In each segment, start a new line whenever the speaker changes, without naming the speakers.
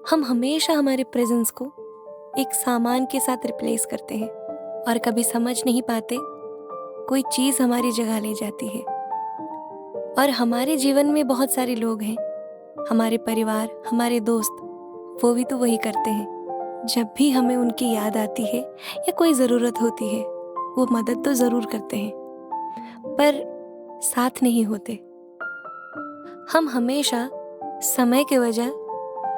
हम हमेशा हमारे प्रेजेंस को एक सामान के साथ रिप्लेस करते हैं और कभी समझ नहीं पाते कोई चीज़ हमारी जगह ले जाती है। और हमारे जीवन में बहुत सारे लोग हैं, हमारे परिवार, हमारे दोस्त, वो भी तो वही करते हैं। जब भी हमें उनकी याद आती है या कोई ज़रूरत होती है, वो मदद तो ज़रूर करते हैं पर साथ नहीं होते। हम हमेशा समय के बजाय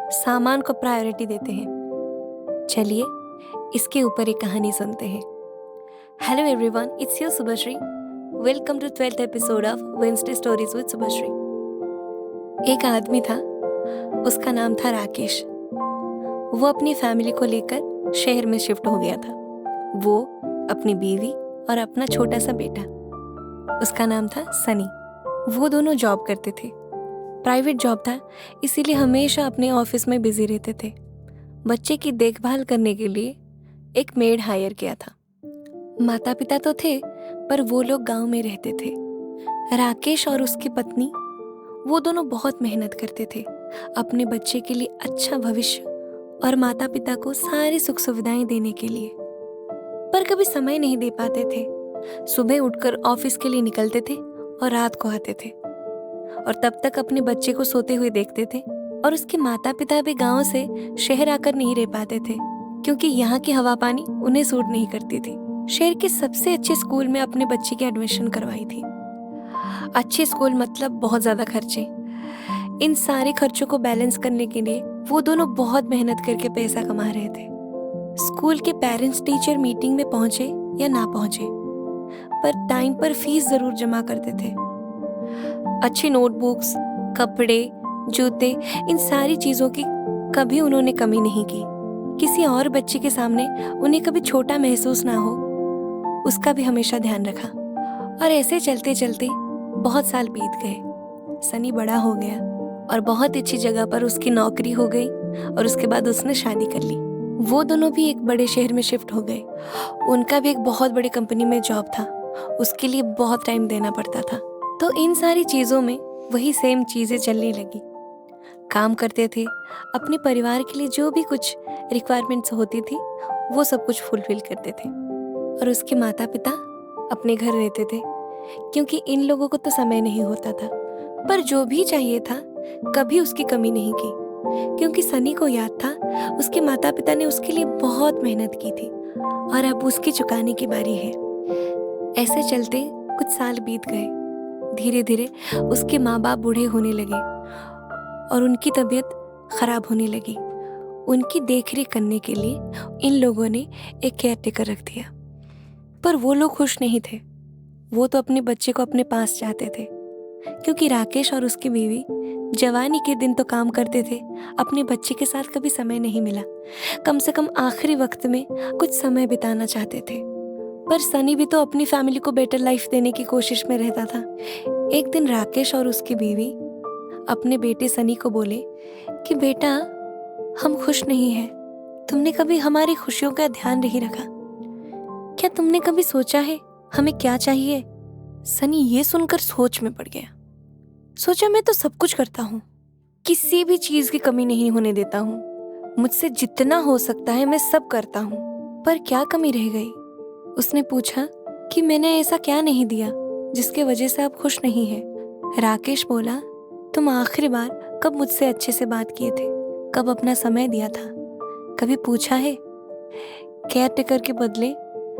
सामान को प्रायोरिटी देते हैं। चलिए इसके ऊपर एक कहानी सुनते हैं। Hello everyone, it's your Shubhashree. Welcome to 12th episode of Wednesday stories with Shubhashree. एक आदमी था, उसका नाम था राकेश। वो अपनी फैमिली को लेकर शहर में शिफ्ट हो गया था। वो, अपनी बीवी और अपना छोटा सा बेटा, उसका नाम था सनी। वो दोनों जॉब करते थे। प्राइवेट जॉब था, इसीलिए हमेशा अपने ऑफिस में बिजी रहते थे। बच्चे की देखभाल करने के लिए एक मेड हायर किया था। माता पिता तो थे, पर वो लोग गांव में रहते थे। राकेश और उसकी पत्नी, वो दोनों बहुत मेहनत करते थे अपने बच्चे के लिए अच्छा भविष्य और माता पिता को सारी सुख सुविधाएं देने के लिए, पर कभी समय नहीं दे पाते थे। सुबह उठकर ऑफिस के लिए निकलते थे और रात को आते थे, और तब तक अपने बच्चे को सोते हुए देखते थे। और उसके माता पिता भी गांव से शहर आकर नहीं रह पाते थे, क्योंकि यहाँ की हवा पानी उन्हें सूट नहीं करती थी। शहर के सबसे अच्छे स्कूल में अपने बच्चे की एडमिशन करवाई थी। अच्छे स्कूल मतलब बहुत ज्यादा खर्चे। इन सारे खर्चों को बैलेंस करने के लिए वो दोनों बहुत मेहनत करके पैसा कमा रहे थे। स्कूल के पेरेंट्स टीचर मीटिंग में पहुंचे या ना पहुंचे, पर टाइम पर फीस जरूर जमा करते थे। अच्छी नोटबुक्स, कपड़े, जूते, इन सारी चीजों की कभी उन्होंने कमी नहीं की। किसी और बच्चे के सामने उन्हें कभी छोटा महसूस ना हो, उसका भी हमेशा ध्यान रखा। और ऐसे चलते चलते बहुत साल बीत गए। सनी बड़ा हो गया और बहुत अच्छी जगह पर उसकी नौकरी हो गई, और उसके बाद उसने शादी कर ली। वो दोनों भी एक बड़े शहर में शिफ्ट हो गए। उनका भी एक बहुत बड़ी कंपनी में जॉब था, उसके लिए बहुत टाइम देना पड़ता था। तो इन सारी चीजों में वही सेम चीजें चलने लगी। काम करते थे, अपने परिवार के लिए जो भी कुछ रिक्वायरमेंट्स होती थी वो सब कुछ फुलफिल करते थे। और उसके माता पिता अपने घर रहते थे, क्योंकि इन लोगों को तो समय नहीं होता था, पर जो भी चाहिए था कभी उसकी कमी नहीं की, क्योंकि सनी को याद था उसके माता पिता ने उसके लिए बहुत मेहनत की थी और अब उसकी चुकाने की बारी है। ऐसे चलते कुछ साल बीत गए। धीरे धीरे उसके माँ बाप बूढ़े होने लगे और उनकी तबीयत खराब होने लगी। उनकी देखरेख करने के लिए इन लोगों ने एक केयर टेकर रख दिया, पर वो लोग खुश नहीं थे। वो तो अपने बच्चे को अपने पास चाहते थे, क्योंकि राकेश और उसकी बीवी जवानी के दिन तो काम करते थे, अपने बच्चे के साथ कभी समय नहीं मिला। कम से कम आखिरी वक्त में कुछ समय बिताना चाहते थे। पर सनी भी तो अपनी फैमिली को बेटर लाइफ देने की कोशिश में रहता था। एक दिन राकेश और उसकी बीवी अपने बेटे सनी को बोले कि बेटा, हम खुश नहीं हैं। तुमने कभी हमारी खुशियों का ध्यान नहीं रखा। क्या तुमने कभी सोचा है हमें क्या चाहिए? सनी ये सुनकर सोच में पड़ गया। सोचा, मैं तो सब कुछ करता हूँ, किसी भी चीज की कमी नहीं होने देता हूँ। मुझसे जितना हो सकता है मैं सब करता हूँ, पर क्या कमी रह गई? उसने पूछा कि मैंने ऐसा क्या नहीं दिया जिसके वजह से आप खुश नहीं हैं? राकेश बोला, तुम आखिरी बार कब मुझसे अच्छे से बात किए थे? कब अपना समय दिया था? कभी पूछा है? केयर टेकर के बदले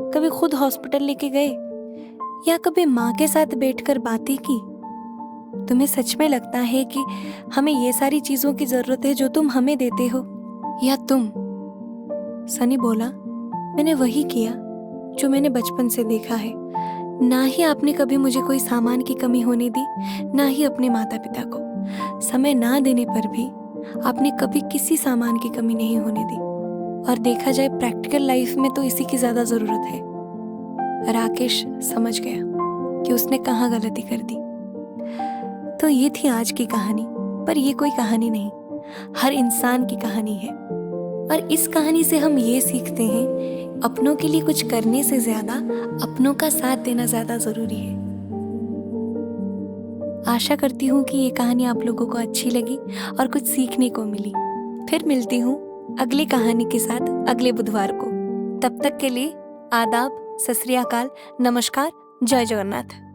कभी खुद हॉस्पिटल लेके गए, या कभी माँ के साथ बैठकर बातें की? तुम्हें सच में लगता है कि हमें ये सारी चीजों की जरूरत है जो तुम हमें देते हो, या तुम? सनी बोला, मैंने वही किया जो मैंने बचपन से देखा है। ना ही आपने कभी मुझे कोई सामान की कमी होने दी, ना ही अपने माता पिता को। समय ना देने पर भी आपने कभी किसी सामान की कमी नहीं होने दी, और देखा जाए प्रैक्टिकल लाइफ में तो इसी की ज्यादा जरूरत है। राकेश समझ गया कि उसने कहाँ गलती कर दी। तो ये थी आज की कहानी, पर ये कोई कहानी नहीं, हर इंसान की कहानी है। और इस कहानी से हम ये सीखते हैं, अपनों के लिए कुछ करने से ज्यादा अपनों का साथ देना ज्यादा जरूरी है। आशा करती हूँ कि ये कहानी आप लोगों को अच्छी लगी और कुछ सीखने को मिली। फिर मिलती हूँ अगली कहानी के साथ अगले बुधवार को। तब तक के लिए आदाब, सत श्री अकाल, नमस्कार, जय जगन्नाथ।